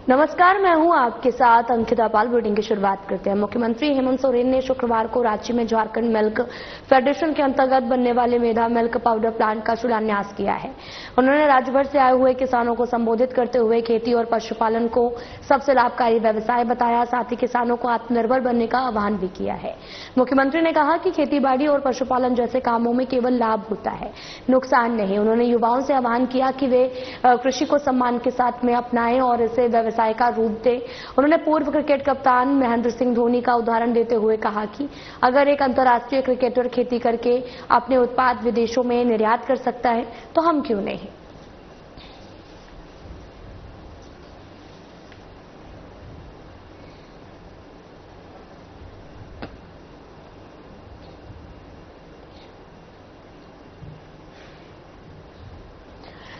नमस्कार, मैं हूं आपके साथ अंकिता पाल। बुलेटिन की शुरुआत करते हैं। मुख्यमंत्री हेमंत सोरेन ने शुक्रवार को रांची में झारखंड मिल्क फेडरेशन के अंतर्गत बनने वाले मेधा मिल्क पाउडर प्लांट का शिलान्यास किया है। उन्होंने राज्य भर से आए हुए किसानों को संबोधित करते हुए खेती और पशुपालन को सबसे लाभकारी व्यवसाय बताया। साथ ही किसानों को आत्मनिर्भर बनने का आह्वान भी किया है। मुख्यमंत्री ने कहा कि खेतीबाड़ी और पशुपालन जैसे कामों में केवल लाभ होता है, नुकसान नहीं। उन्होंने युवाओं से आह्वान किया कि वे कृषि को सम्मान के साथ में अपनाएं और इसे व्यवसाय का रूप दे। उन्होंने पूर्व क्रिकेट कप्तान महेंद्र सिंह धोनी का उदाहरण देते हुए कहा कि अगर एक अंतर्राष्ट्रीय क्रिकेटर खेती करके अपने उत्पाद विदेशों में निर्यात कर सकता है तो हम क्यों नहीं।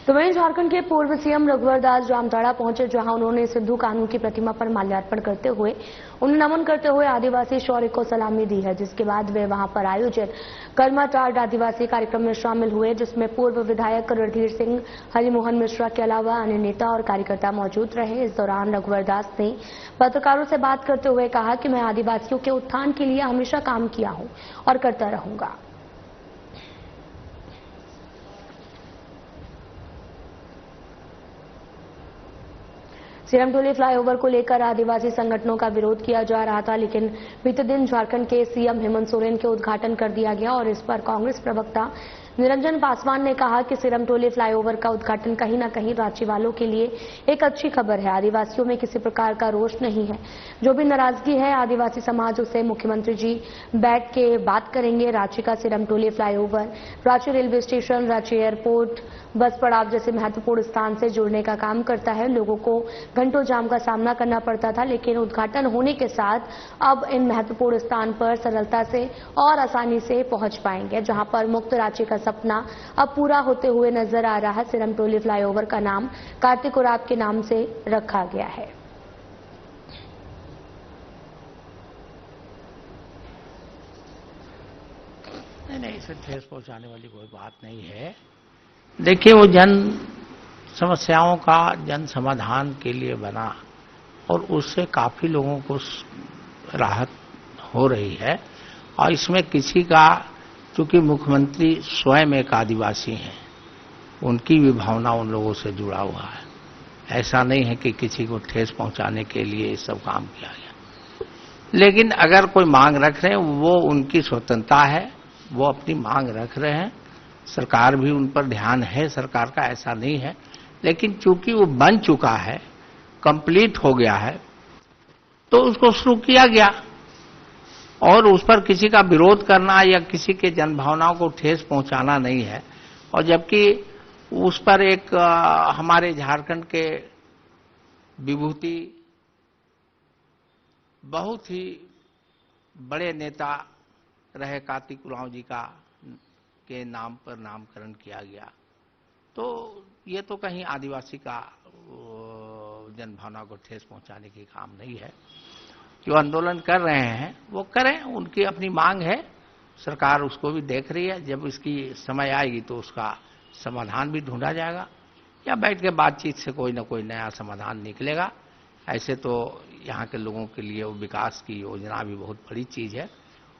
तो वहीं झारखंड के पूर्व सीएम रघुवर दास जामताड़ा पहुंचे, जहां उन्होंने सिद्धू कान्हू की प्रतिमा पर माल्यार्पण करते हुए उन्हें नमन करते हुए आदिवासी शौर्य को सलामी दी है। जिसके बाद वे वहां पर आयोजित कर्माटार्ड आदिवासी कार्यक्रम में शामिल हुए, जिसमें पूर्व विधायक रणधीर सिंह, हरिमोहन मिश्रा के अलावा अन्य नेता और कार्यकर्ता मौजूद रहे। इस दौरान रघुवर दास ने पत्रकारों से बात करते हुए कहा कि मैं आदिवासियों के उत्थान के लिए हमेशा काम किया हूं और करता रहूंगा। सिरमटोली फ्लाईओवर को लेकर आदिवासी संगठनों का विरोध किया जा रहा था, लेकिन बीते दिन झारखंड के सीएम हेमंत सोरेन के उद्घाटन कर दिया गया और इस पर कांग्रेस प्रवक्ता निरंजन पासवान ने कहा कि सिरमटोली फ्लाईओवर का उद्घाटन कहीं न कहीं रांची वालों के लिए एक अच्छी खबर है। आदिवासियों में किसी प्रकार का रोष नहीं है। जो भी नाराजगी है आदिवासी समाज उसे मुख्यमंत्री जी बैठ के बात करेंगे। रांची का Sirmatoli flyover Ranchi railway station, Ranchi airport, बस पड़ाव जैसे महत्वपूर्ण स्थान से जुड़ने का काम करता है। लोगों को घंटों जाम का सामना करना पड़ता था, लेकिन उद्घाटन होने के साथ अब इन महत्वपूर्ण स्थान पर सरलता से और आसानी से पहुंच पाएंगे, जहां पर मुक्त रांची का सपना अब पूरा होते हुए नजर आ रहा है। सिरमटोली फ्लाईओवर का नाम कार्तिक उरांव के नाम से रखा गया है। नहीं, इसे ठेस पहुंचाने वाली कोई बात नहीं है। देखिए, वो जन समस्याओं का जन समाधान के लिए बना और उससे काफी लोगों को राहत हो रही है। और इसमें किसी का, चूंकि मुख्यमंत्री स्वयं एक आदिवासी हैं, उनकी भी भावना उन लोगों से जुड़ा हुआ है। ऐसा नहीं है कि किसी को ठेस पहुंचाने के लिए ये सब काम किया गया। लेकिन अगर कोई मांग रख रहे हैं, वो उनकी स्वतंत्रता है, वो अपनी मांग रख रहे हैं। सरकार भी उन पर ध्यान है, सरकार का ऐसा नहीं है। लेकिन चूंकि वो बन चुका है, कंप्लीट हो गया है, तो उसको शुरू किया गया और उस पर किसी का विरोध करना या किसी के जनभावनाओं को ठेस पहुंचाना नहीं है। और जबकि उस पर एक हमारे झारखंड के विभूति बहुत ही बड़े नेता रहे कार्तिक उरांव जी का के नाम पर नामकरण किया गया, तो ये तो कहीं आदिवासी का जनभावना को ठेस पहुंचाने की काम नहीं है। जो आंदोलन कर रहे हैं वो करें, उनकी अपनी मांग है, सरकार उसको भी देख रही है। जब इसकी समय आएगी तो उसका समाधान भी ढूंढा जाएगा या बैठ के बातचीत से कोई ना कोई नया समाधान निकलेगा। ऐसे तो यहाँ के लोगों के लिए वो विकास की योजना भी बहुत बड़ी चीज है,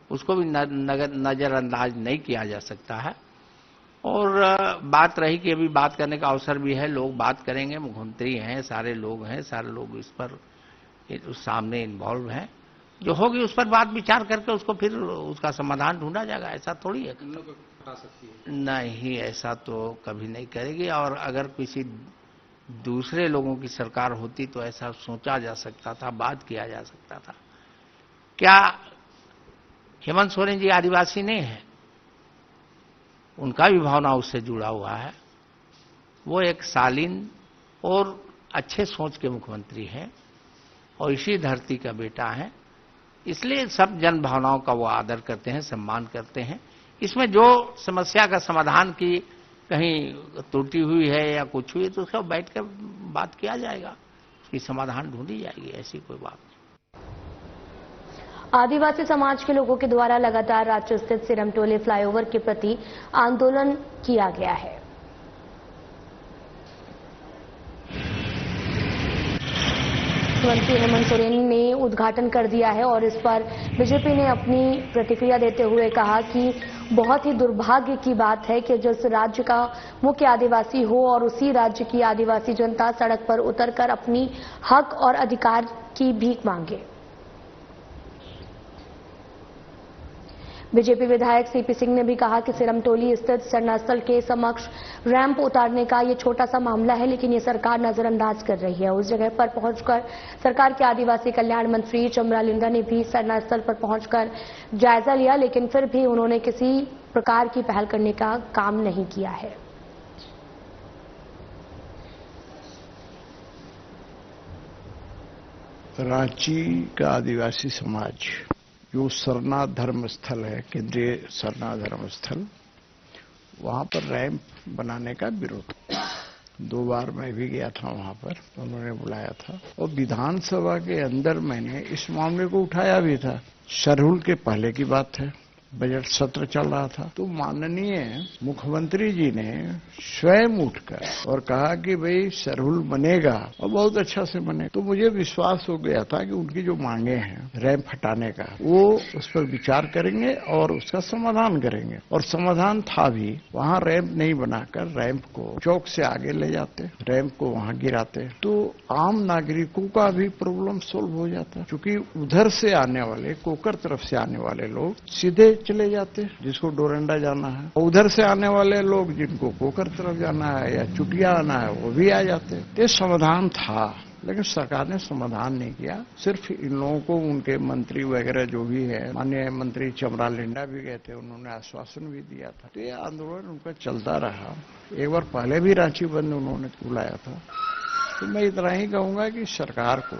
उसको भी नजरअंदाज नहीं किया जा सकता है। और बात रही कि अभी बात करने का अवसर भी है, लोग बात करेंगे, मुख्यमंत्री हैं, सारे लोग इस पर उस सामने इन्वॉल्व हैं। जो होगी उस पर बात विचार करके उसको फिर उसका समाधान ढूंढा जाएगा। ऐसा थोड़ी है, नहीं, ऐसा तो कभी नहीं करेगी। और अगर किसी दूसरे लोगों की सरकार होती तो ऐसा सोचा जा सकता था, बात किया जा सकता था। क्या हेमंत सोरेन जी आदिवासी नहीं है? उनका भी भावना उससे जुड़ा हुआ है। वो एक शालीन और अच्छे सोच के मुख्यमंत्री हैं और इसी धरती का बेटा है, इसलिए सब जन भावनाओं का वो आदर करते हैं, सम्मान करते हैं। इसमें जो समस्या का समाधान की कहीं त्रुटि हुई है या कुछ हुई तो उसका बैठ कर बात किया जाएगा, उसकी समाधान ढूंढी जाएगी, ऐसी कोई बात नहीं। आदिवासी समाज के लोगों के द्वारा लगातार रांची स्थित सिरमटोली फ्लाईओवर के प्रति आंदोलन किया गया है। मुख्यमंत्री हेमंत सोरेन ने उद्घाटन कर दिया है और इस पर बीजेपी ने अपनी प्रतिक्रिया देते हुए कहा कि बहुत ही दुर्भाग्य की बात है कि जिस राज्य का मुख्य आदिवासी हो और उसी राज्य की आदिवासी जनता सड़क पर उतरकर अपनी हक और अधिकार की भीख मांगे। बीजेपी विधायक सीपी सिंह ने भी कहा कि सिरमटोली स्थित सरना स्थल के समक्ष रैंप उतारने का ये छोटा सा मामला है, लेकिन ये सरकार नजरअंदाज कर रही है। उस जगह पर पहुंचकर सरकार के आदिवासी कल्याण मंत्री चमरा लिंडा ने भी सरना स्थल पर पहुंचकर जायजा लिया, लेकिन फिर भी उन्होंने किसी प्रकार की पहल करने का काम नहीं किया है। रांची का आदिवासी समाज जो सरना धर्म स्थल है, केंद्रीय सरना धर्म स्थल, वहां पर रैंप बनाने का विरोध। 2 बार मैं भी गया था वहां पर, उन्होंने बुलाया था और विधानसभा के अंदर मैंने इस मामले को उठाया भी था। सरहुल के पहले की बात है, बजट सत्र चल रहा था, तो माननीय मुख्यमंत्री जी ने स्वयं उठकर और कहा कि भाई सरहुल बनेगा और बहुत अच्छा से बने। तो मुझे विश्वास हो गया था कि उनकी जो मांगे हैं रैंप हटाने का, वो उस पर विचार करेंगे और उसका समाधान करेंगे। और समाधान था भी, वहां रैंप नहीं बनाकर रैंप को चौक से आगे ले जाते, रैंप को वहां गिराते, तो आम नागरिकों का भी प्रॉब्लम सोल्व हो जाता। क्योंकि उधर से आने वाले, कोकर तरफ से आने वाले लोग सीधे चले जाते, जिसको डोरंडा जाना है, उधर से आने वाले लोग जिनको कोकर तरफ जाना है या चुटिया आना है, वो भी आ जाते। ये समाधान था, लेकिन सरकार ने समाधान नहीं किया। सिर्फ इन लोगों को, उनके मंत्री वगैरह जो भी है, माननीय मंत्री चमरा लिंडा भी गए थे, उन्होंने आश्वासन भी दिया था। तो ये आंदोलन उनका चलता रहा। एक बार पहले भी रांची बंद उन्होंने बुलाया था। तो मैं इतना ही कहूंगा कि सरकार को,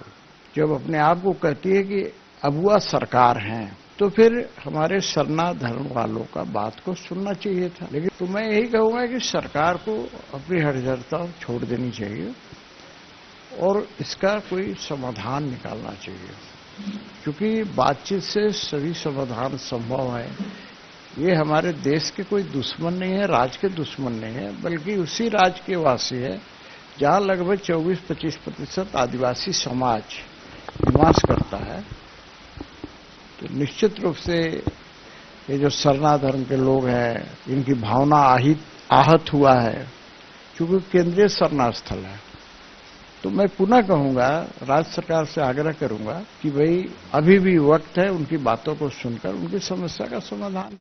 जब अपने आप को कहती है कि अबुआ सरकार है, तो फिर हमारे सरना धर्म वालों का बात को सुनना चाहिए था। लेकिन तो मैं यही कहूंगा कि सरकार को अपनी हठधर्मता छोड़ देनी चाहिए और इसका कोई समाधान निकालना चाहिए, क्योंकि बातचीत से सभी समाधान संभव है। ये हमारे देश के कोई दुश्मन नहीं है, राज्य के दुश्मन नहीं है, बल्कि उसी राज्य के वासी है जहां लगभग 24-25% आदिवासी समाज निवास करता है। तो निश्चित रूप से ये जो सरना धर्म के लोग हैं, इनकी भावना आहत हुआ है, क्योंकि केंद्रीय सरना स्थल है। तो मैं पुनः कहूंगा, राज्य सरकार से आग्रह करूंगा कि भाई अभी भी वक्त है उनकी बातों को सुनकर उनकी समस्या का समाधान।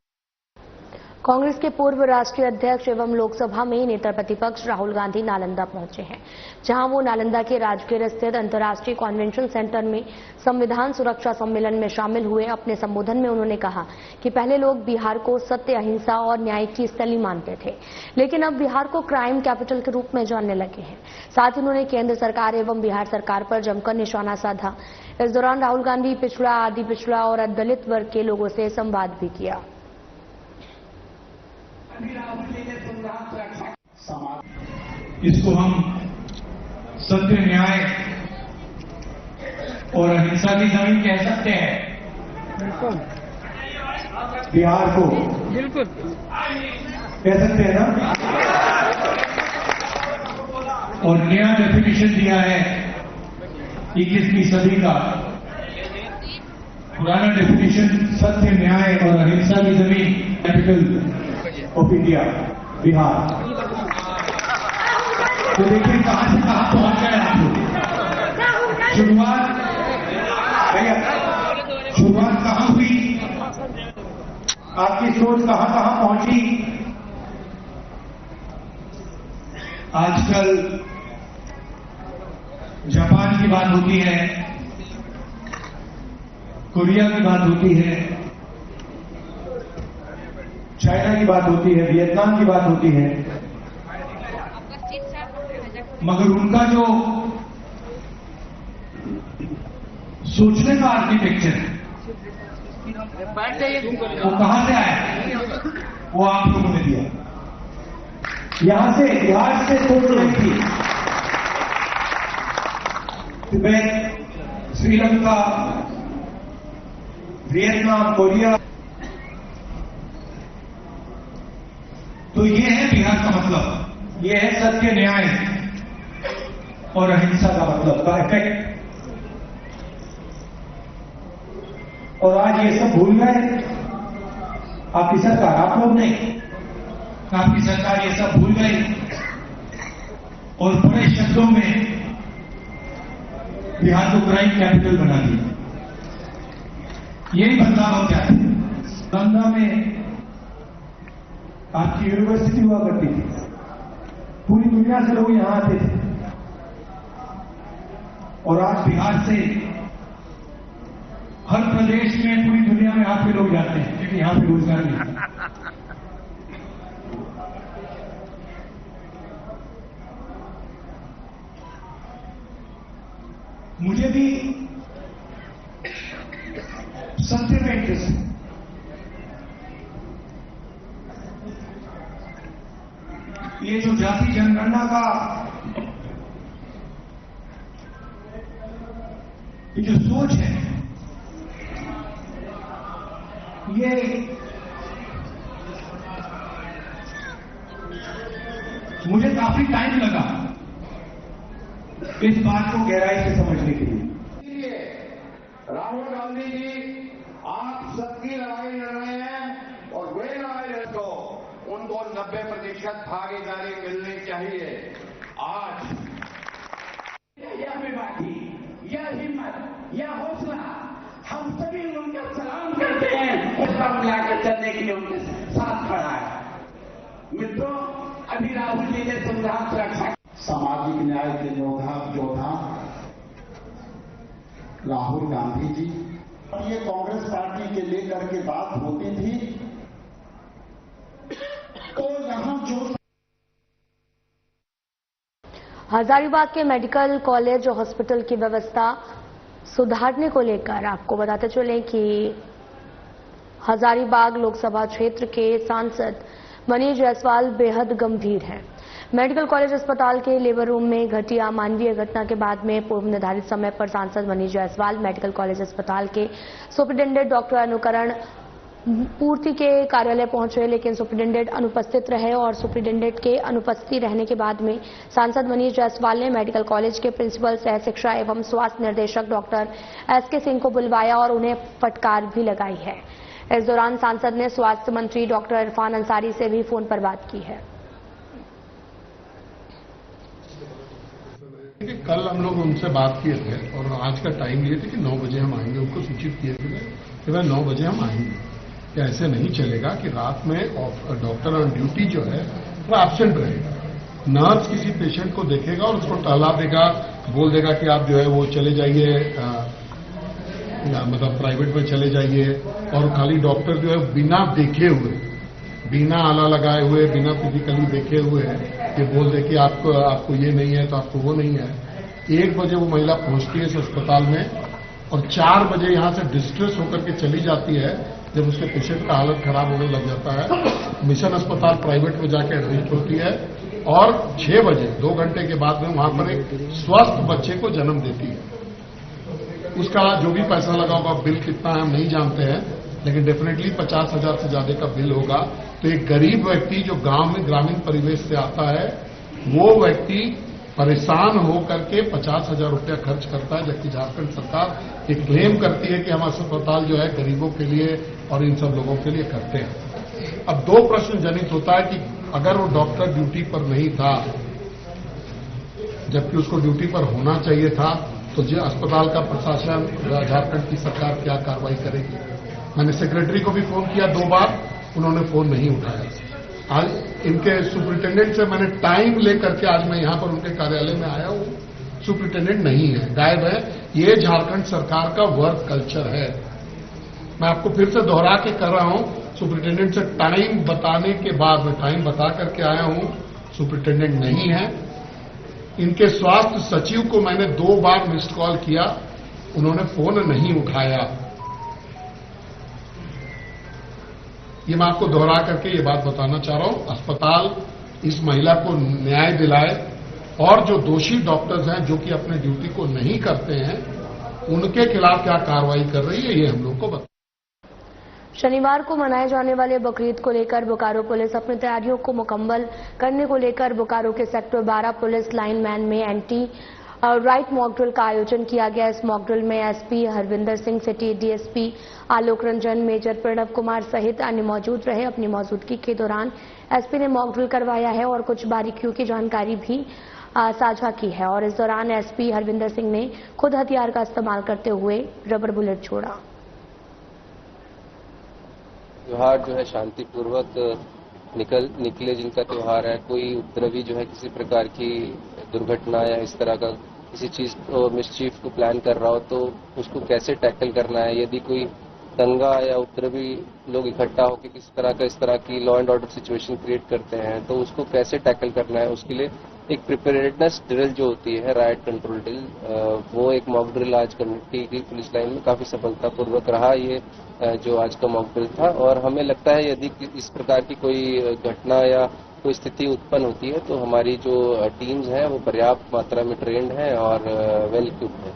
कांग्रेस के पूर्व राष्ट्रीय अध्यक्ष एवं लोकसभा में नेता प्रतिपक्ष राहुल गांधी नालंदा पहुंचे हैं, जहां वो नालंदा के राजगीर स्थित अंतर्राष्ट्रीय कन्वेंशन सेंटर में संविधान सुरक्षा सम्मेलन में शामिल हुए। अपने संबोधन में उन्होंने कहा कि पहले लोग बिहार को सत्य, अहिंसा और न्याय की स्थली मानते थे, लेकिन अब बिहार को क्राइम कैपिटल के रूप में जानने लगे हैं। साथ ही उन्होंने केंद्र सरकार एवं बिहार सरकार पर जमकर निशाना साधा। इस दौरान राहुल गांधी पिछड़ा, आदि पिछड़ा और दलित वर्ग के लोगों से संवाद भी किया। इसको हम सत्य, न्याय और अहिंसा की जमीन कह सकते हैं। बिल्कुल, बिहार को बिल्कुल कह सकते हैं ना। और नया डेफिनेशन दिया है 21वीं सदी का। पुराना डेफिनेशन सत्य, न्याय और अहिंसा की जमीन कैपिटल ऑफ इंडिया बिहार। तो देखिए कहां से कहां पहुंच गए आप लोग। शुरुआत कहां हुई, आपकी सोच कहां कहां पहुंची। आजकल जापान की बात होती है, कोरिया की बात होती है, चाइना की बात होती है, वियतनाम की बात होती है, मगर उनका जो सोचने का आर्किटेक्चर है वो कहां से आया, वो आप लोगों ने दिया। यहां से, बिहार से सोच रही थी। Tibet, Sri Lanka, Vietnam, Korea. तो ये है बिहार का मतलब, ये है सत्य, न्याय और अहिंसा का मतलब, का इफेक्ट। और आज ये सब भूल गए। आपकी सरकार, आप लोग नहीं, आपकी सरकार ये सब भूल गई और बड़े शब्दों में बिहार को क्राइम कैपिटल बना दिया। यही बदलाव हम चाहते हैं। नालंदा में आपकी यूनिवर्सिटी हुआ करती थी, पूरी दुनिया से लोग यहां आते थे, और आज बिहार से हर प्रदेश में पूरी दुनिया में आपके लोग जाते हैं, क्योंकि यहां पे रोजगार नहीं है। मुझे भी सत्य में इंटरेस्ट है। ये जो जाति जनगणना का ये जो सोच है, ये मुझे काफी टाइम लगा इस बात को गहराई से समझने के लिए। इसलिए राहुल गांधी जी, आप सबकी लड़ाई लड़ रहे हैं और वे लड़ाई लड़ तो उनको 90% भागीदारी मिलनी चाहिए। आज यह बेबाकी, यह हिम्मत, यह हौसला हम सभी उनका सलाम करते हैं। हौसला मिलाकर चलने के लिए उनके साथ खड़ा है। मित्रों, अभी राहुल जी ने संविधान सुरक्षा, सामाजिक न्याय के योद्धा राहुल गांधी जी, ये कांग्रेस पार्टी के लेकर के बात होती थी तो यहां जो हजारीबाग के मेडिकल कॉलेज और हॉस्पिटल की व्यवस्था सुधारने को लेकर आपको बताते चलें कि हजारीबाग लोकसभा क्षेत्र के सांसद मनीष जायसवाल बेहद गंभीर हैं। मेडिकल कॉलेज अस्पताल के लेबर रूम में घटी अमानवीय घटना के बाद में पूर्व निर्धारित समय पर सांसद मनीष जायसवाल मेडिकल कॉलेज अस्पताल के सुपरिटेंडेंट डॉक्टर अनुकरण पूर्ति के कार्यालय पहुंचे, लेकिन सुपरिटेंडेंट अनुपस्थित रहे और सुपरिटेंडेंट के अनुपस्थिति रहने के बाद में सांसद मनीष जायसवाल ने मेडिकल कॉलेज के प्रिंसिपल, सह शिक्षा एवं स्वास्थ्य निर्देशक डॉक्टर एसके सिंह को बुलवाया और उन्हें फटकार भी लगाई है। इस दौरान सांसद ने स्वास्थ्य मंत्री डॉक्टर इरफान अंसारी से भी फोन पर बात की है। कल हम लोग उनसे बात किए थे और आज का टाइम लिए थे कि 9 बजे हम आएंगे। उनको सूचित किए थे कि भाई 9 बजे हम आएंगे। कि ऐसे नहीं चलेगा कि रात में डॉक्टर ऑन ड्यूटी जो है वो एब्सेंट रहेगा। नर्स किसी पेशेंट को देखेगा और उसको टहला देगा, बोल देगा कि आप जो है वो चले जाइए, मतलब प्राइवेट में चले जाइए, और खाली डॉक्टर जो है बिना देखे हुए, बिना आला लगाए हुए, बिना फिजिकली देखे हुए ये बोल दे कि आपको ये नहीं है तो आपको वो नहीं है। 1 बजे वो महिला पहुंचती है इस अस्पताल में और 4 बजे यहां से डिस्ट्रेस होकर के चली जाती है। जब उसके पेशेंट का हालत खराब होने लग जाता है, मिशन अस्पताल प्राइवेट में जाकर एडमिट होती है और 6 बजे 2 घंटे के बाद में वहां पर एक स्वस्थ बच्चे को जन्म देती है। उसका जो भी पैसा लगा होगा, बिल कितना है हम नहीं जानते हैं, लेकिन डेफिनेटली 50,000 से ज्यादा का बिल होगा। तो एक गरीब व्यक्ति जो गांव में ग्रामीण परिवेश से आता है, वो व्यक्ति परेशान होकर के 50,000 रुपया खर्च करता है, जबकि झारखंड सरकार एक क्लेम करती है कि हम अस्पताल जो है गरीबों के लिए और इन सब लोगों के लिए करते हैं। अब 2 प्रश्न जनित होता है कि अगर वो डॉक्टर ड्यूटी पर नहीं था, जबकि उसको ड्यूटी पर होना चाहिए था, तो जो अस्पताल का प्रशासन, झारखंड की सरकार क्या कार्रवाई करेगी। मैंने सेक्रेटरी को भी फोन किया 2 बार, उन्होंने फोन नहीं उठाया। आज इनके सुपरिटेंडेंट से मैंने टाइम लेकर के आज मैं यहां पर उनके कार्यालय में आया हूं, सुपरिटेंडेंट नहीं है, गायब है। ये झारखंड सरकार का वर्क कल्चर है। मैं आपको फिर से दोहरा के कर रहा हूं, सुपरिटेंडेंट से टाइम बताने के बाद मैं टाइम बता करके आया हूं, सुपरिटेंडेंट नहीं है। इनके स्वास्थ्य सचिव को मैंने 2 बार मिस्ड कॉल किया, उन्होंने फोन नहीं उठाया। ये मैं आपको दोहरा करके ये बात बताना चाह रहा हूं, अस्पताल इस महिला को न्याय दिलाए और जो दोषी डॉक्टर्स हैं जो कि अपने ड्यूटी को नहीं करते हैं, उनके खिलाफ क्या कार्रवाई कर रही है ये हम लोग को बता। शनिवार को मनाए जाने वाले बकरीद को लेकर बोकारो पुलिस अपनी तैयारियों को मुकम्मल करने को लेकर बोकारो के सेक्टर 12 पुलिस लाइन मैन में एंटी राइट मॉक ड्रिल का आयोजन किया गया। इस मॉक ड्रिल में SP Harvinder Singh, city DSP Alok Ranjan, major Pranav Kumar सहित अन्य मौजूद रहे। अपनी मौजूदगी के दौरान एसपी ने मॉक ड्रिल करवाया है और कुछ बारीकियों की जानकारी भी साझा की है। और इस दौरान एसपी हरविंदर सिंह ने खुद हथियार का इस्तेमाल करते हुए रबर बुलेट छोड़ा। त्योहार जो है शांतिपूर्वक निकले जिनका त्योहार है, कोई उपद्रवी जो है किसी प्रकार की दुर्घटना या इस तरह का किसी चीज को मिसचीफ को प्लान कर रहा हो तो उसको कैसे टैकल करना है। यदि कोई दंगा या उपद्रवी लोग इकट्ठा होकर किस तरह की law and order situation create करते हैं तो उसको कैसे टैकल करना है, उसके लिए एक प्रिपेयर्डनेस ड्रिल जो होती है, राइट कंट्रोल ड्रिल, वो एक मॉक ड्रिल आज कम्युनिटी की पुलिस लाइन में काफी सफलतापूर्वक रहा ये जो आज का मॉक ड्रिल था। और हमें लगता है यदि इस प्रकार की कोई घटना या कोई स्थिति उत्पन्न होती है तो हमारी जो टीम्स हैं वो पर्याप्त मात्रा में ट्रेंड हैं और वेल इक्विप्ड हैं।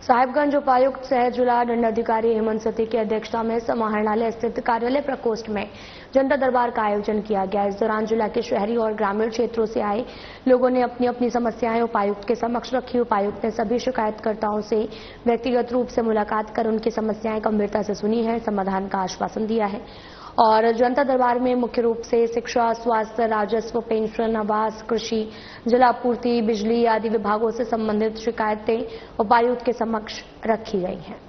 साहिबगंज उपायुक्त सह जिला दंडाधिकारी हेमंत सती की अध्यक्षता में समाहरणालय स्थित कार्यालय प्रकोष्ठ में जनता दरबार का आयोजन किया गया। इस दौरान जिला के शहरी और ग्रामीण क्षेत्रों से आए लोगों ने अपनी अपनी समस्याएं उपायुक्त के समक्ष रखी। उपायुक्त ने सभी शिकायतकर्ताओं से व्यक्तिगत रूप से मुलाकात कर उनकी समस्याएं गंभीरता से सुनी है, समाधान का आश्वासन दिया है। और जनता दरबार में मुख्य रूप से शिक्षा, स्वास्थ्य, राजस्व, पेंशन, आवास, कृषि, जल आपूर्ति, बिजली आदि विभागों से संबंधित शिकायतें उपायुक्त के समक्ष रखी गई हैं।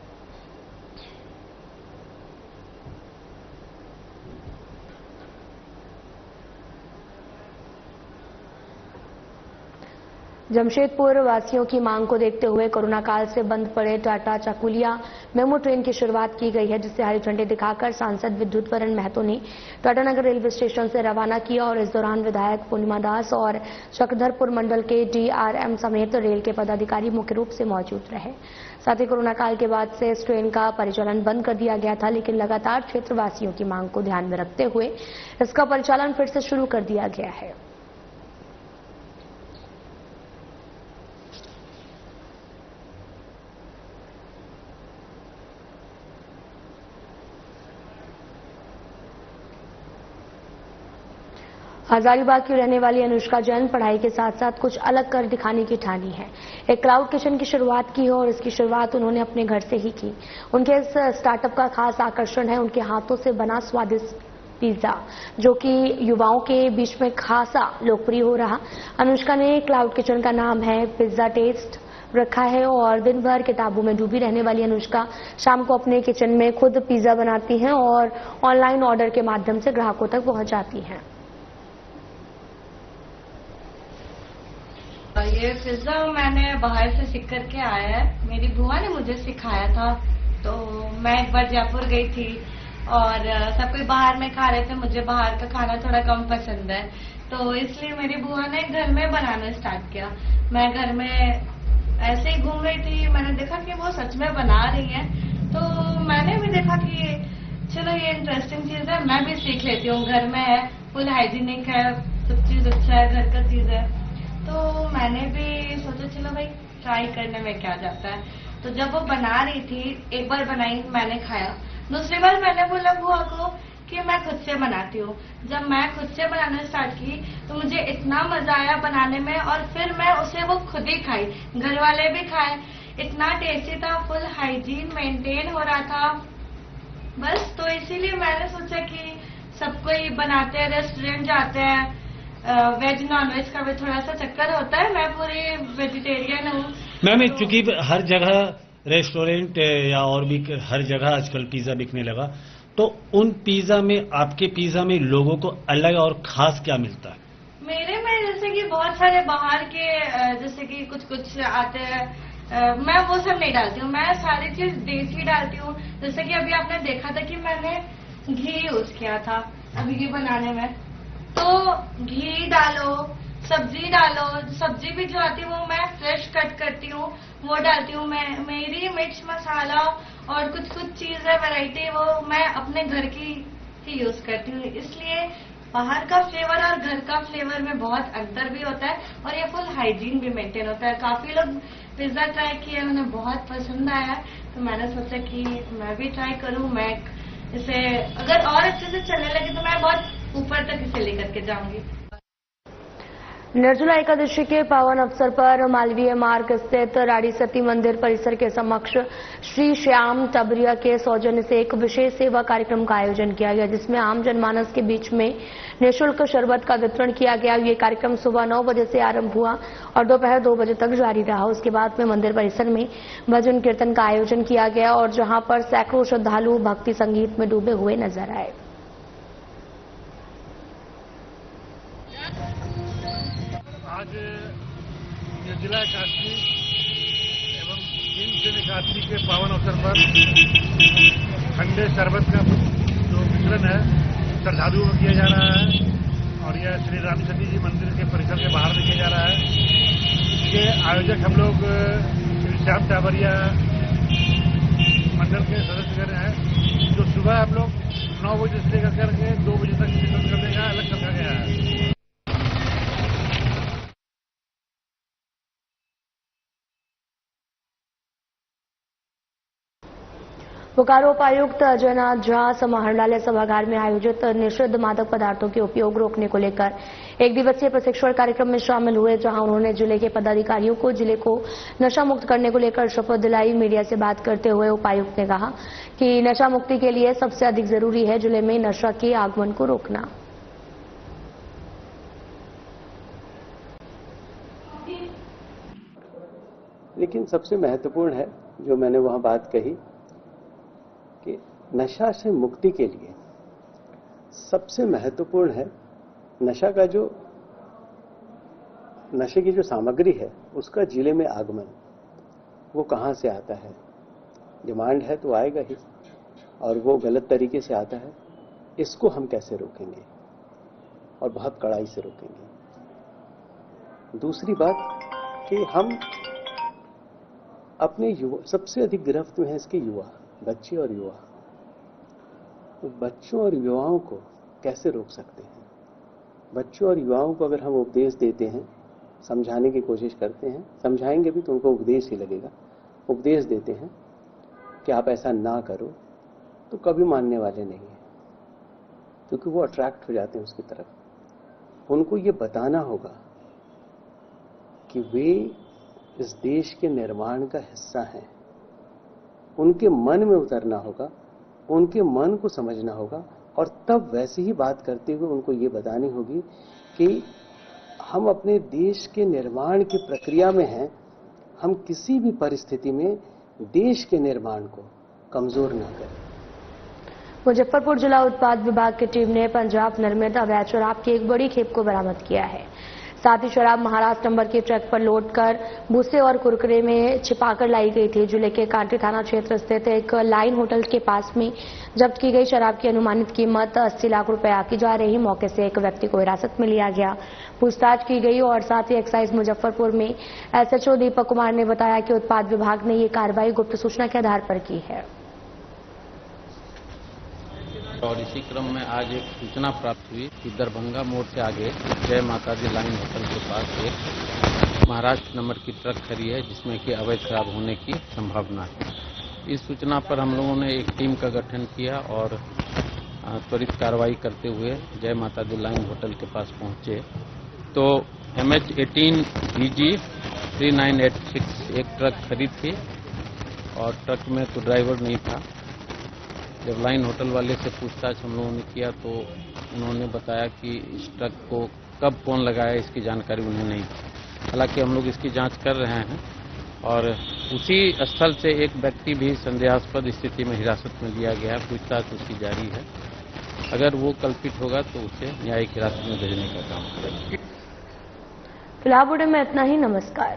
जमशेदपुर वासियों की मांग को देखते हुए कोरोना काल से बंद पड़े टाटा चाकुलिया मेमो ट्रेन की शुरुआत की गई है, जिससे हरी झंडी दिखाकर सांसद विद्युत वरण महतो ने टाटानगर रेलवे स्टेशन से रवाना किया। और इस दौरान विधायक पूर्णिमा दास और चक्रधरपुर मंडल के डीआरएम समेत रेल के पदाधिकारी मुख्य रूप से मौजूद रहे। साथ ही कोरोना काल के बाद से इस ट्रेन का परिचालन बंद कर दिया गया था, लेकिन लगातार क्षेत्रवासियों की मांग को ध्यान में रखते हुए इसका परिचालन फिर से शुरू कर दिया गया है। हजारीबाग की रहने वाली अनुष्का जैन पढ़ाई के साथ साथ कुछ अलग कर दिखाने की ठानी है। एक क्लाउड किचन की शुरुआत की है और इसकी शुरुआत उन्होंने अपने घर से ही की। उनके इस स्टार्टअप का खास आकर्षण है उनके हाथों से बना स्वादिष्ट पिज्जा, जो कि युवाओं के बीच में खासा लोकप्रिय हो रहा। अनुष्का ने क्लाउड किचन का नाम है पिज्जा टेस्ट रखा है और दिन भर किताबों में डूबी रहने वाली अनुष्का शाम को अपने किचन में खुद पिज्जा बनाती हैं और ऑनलाइन ऑर्डर के माध्यम से ग्राहकों तक पहुंचाती हैं। ये पिज्जा मैंने बाहर से सीख करके आया है, मेरी बुआ ने मुझे सिखाया था। तो मैं एक बार जयपुर गई थी और सब कोई बाहर में खा रहे थे, मुझे बाहर का खाना थोड़ा कम पसंद है, तो इसलिए मेरी बुआ ने घर में बनाना स्टार्ट किया। मैं घर में ऐसे ही घूम रही थी, मैंने देखा कि वो सच में बना रही है, तो मैंने भी देखा कि चलो ये इंटरेस्टिंग चीज है, मैं भी सीख लेती हूँ। घर में है, फुल हाइजीनिक है, सब चीज अच्छा है, घर का चीज है, तो मैंने भी सोचा चलो भाई ट्राई करने में क्या जाता है। तो जब वो बना रही थी, एक बार बनाई, मैंने खाया, दूसरी बार मैंने बोला बुआ को कि मैं खुद से बनाती हूँ। जब मैं खुद से बनाना स्टार्ट की तो मुझे इतना मजा आया बनाने में, और फिर मैं उसे वो खुद ही खाई, घर वाले भी खाए, इतना टेस्टी था, फुल हाइजीन मेंटेन हो रहा था बस। तो इसीलिए मैंने सोचा कि सब कोई बनाते हैं, रेस्टोरेंट जाते हैं, वेज नॉन वेज का भी थोड़ा सा चक्कर होता है, मैं पूरी वेजिटेरियन हूँ। मैम क्योंकि हर जगह रेस्टोरेंट या और भी हर जगह आजकल पिज्जा बिकने लगा, तो उन पिज्जा में, आपके पिज्जा में लोगों को अलग और खास क्या मिलता है? मेरे में जैसे कि बहुत सारे बाहर के जैसे कि कुछ आते हैं, मैं वो सब नहीं डालती हूँ, मैं सारी चीज देसी डालती हूँ। जैसे कि अभी आपने देखा था कि मैंने घी यूज किया था अभी ये बनाने में, तो घी डालो, सब्जी डालो, सब्जी भी जो आती है वो मैं फ्रेश कट करती हूँ, वो डालती हूँ। मैं मेरी मिर्च मसाला और कुछ चीज है वैरायटी, वो मैं अपने घर की ही यूज करती हूँ। इसलिए बाहर का फ्लेवर और घर का फ्लेवर में बहुत अंतर भी होता है और ये फुल हाइजीन भी मेंटेन होता है। काफी लोग पिज्जा ट्राई किए, उन्हें बहुत पसंद आया, तो मैंने सोचा कि मैं भी ट्राई करूँ। मैं इसे अगर और अच्छे से चलने लगे तो मैं बहुत ऊपर तक इसे लेकर के जाऊंगी। निर्जला एकादशी के पावन अवसर पर मालवीय मार्ग स्थित राड़ी सती मंदिर परिसर के समक्ष श्री श्याम टबरिया के सौजन्य से एक विशेष सेवा कार्यक्रम का आयोजन किया गया, जिसमें आम जनमानस के बीच में निःशुल्क शरबत का वितरण किया गया। ये कार्यक्रम सुबह 9 बजे से आरंभ हुआ और दोपहर 2 बजे तक जारी रहा। उसके बाद में मंदिर परिसर में भजन कीर्तन का आयोजन किया गया और जहां पर सैकड़ों श्रद्धालु भक्ति संगीत में डूबे हुए नजर आए। आज निर्जला एकादशी एवं भीमसेन एकादशी के पावन अवसर पर ठंडे शरबत का जो वितरण है श्रद्धालुओं को किया जा रहा है और यह श्री राम सती जी मंदिर के परिसर के बाहर में किया जा रहा है। इसके आयोजक हम लोग श्री श्याम टाबरिया मंडल के सदस्य हैं, जो सुबह हम लोग 9 बजे से लेकर करके 2 बजे तक वितरण करने का अलग रखा गया है। बोकारो उपायुक्त अजयनाथ झा समाहरणालय सभागार में आयोजित निषिद्ध मादक पदार्थों के उपयोग रोकने को लेकर एक दिवसीय प्रशिक्षण कार्यक्रम में शामिल हुए, जहां उन्होंने जिले के पदाधिकारियों को जिले को नशा मुक्त करने को लेकर शपथ दिलाई। मीडिया से बात करते हुए उपायुक्त ने कहा कि नशा मुक्ति के लिए सबसे अधिक जरूरी है जिले में नशा के आगमन को रोकना। लेकिन सबसे महत्वपूर्ण है जो मैंने वहां बात कही कि नशा से मुक्ति के लिए सबसे महत्वपूर्ण है नशा का जो नशे की जो सामग्री है उसका जिले में आगमन। वो कहां से आता है? डिमांड है तो आएगा ही, और वो गलत तरीके से आता है। इसको हम कैसे रोकेंगे और बहुत कड़ाई से रोकेंगे। दूसरी बात कि हम अपने युवा, सबसे अधिक गिरफ्त में है इसके युवा, बच्चे और युवा। तो बच्चों और युवाओं को कैसे रोक सकते हैं? बच्चों और युवाओं को अगर हम उपदेश देते हैं, समझाने की कोशिश करते हैं, समझाएंगे भी तो उनको उपदेश ही लगेगा, उपदेश देते हैं कि आप ऐसा ना करो, तो कभी मानने वाले नहीं है, क्योंकि वो अट्रैक्ट हो जाते हैं उसकी तरफ। उनको ये बताना होगा कि वे इस देश के निर्माण का हिस्सा हैं। उनके मन में उतरना होगा, उनके मन को समझना होगा, और तब वैसे ही बात करते हुए उनको ये बतानी होगी कि हम अपने देश के निर्माण की प्रक्रिया में हैं। हम किसी भी परिस्थिति में देश के निर्माण को कमजोर ना करें। मुजफ्फरपुर जिला उत्पाद विभाग की टीम ने पंजाब निर्मित अवैध शराब की एक बड़ी खेप को बरामद किया है। साथ ही शराब महाराष्ट्र नंबर की ट्रक पर लोड कर भूसे और कुरकुरे में छिपाकर लाई गई थी। जिले के कांटी थाना क्षेत्र स्थित एक लाइन होटल के पास में जब्त की गई शराब की अनुमानित कीमत 80 लाख रुपए आकी जा रही। मौके से एक व्यक्ति को हिरासत में लिया गया, पूछताछ की गई और साथ ही एक्साइज मुजफ्फरपुर में एसएचओ दीपक कुमार ने बताया कि उत्पाद विभाग ने ये कार्रवाई गुप्त सूचना के आधार पर की है। और इसी क्रम में आज एक सूचना प्राप्त हुई कि दरभंगा मोड़ से आगे जय माता दी लाइन होटल के पास एक महाराष्ट्र नंबर की ट्रक खड़ी है, जिसमें कि अवैध शराब होने की संभावना है। इस सूचना पर हम लोगों ने एक टीम का गठन किया और त्वरित कार्रवाई करते हुए जय माता दी लाइन होटल के पास पहुंचे तो MH18 BG 3986 एक ट्रक खड़ी थी और ट्रक में तो ड्राइवर नहीं था। जब लाइन होटल वाले से पूछताछ हम लोगों ने किया तो उन्होंने बताया कि इस ट्रक को कब कौन लगाया इसकी जानकारी उन्हें नहीं थी। हालांकि हम लोग इसकी जांच कर रहे हैं और उसी स्थल से एक व्यक्ति भी संदेहास्पद स्थिति में हिरासत में लिया गया है। पूछताछ उसकी जारी है। अगर वो कल्पित होगा तो उसे न्यायिक हिरासत में भेजने का काम करेंगे। फिलहाल बुलेटिन में इतना ही। नमस्कार।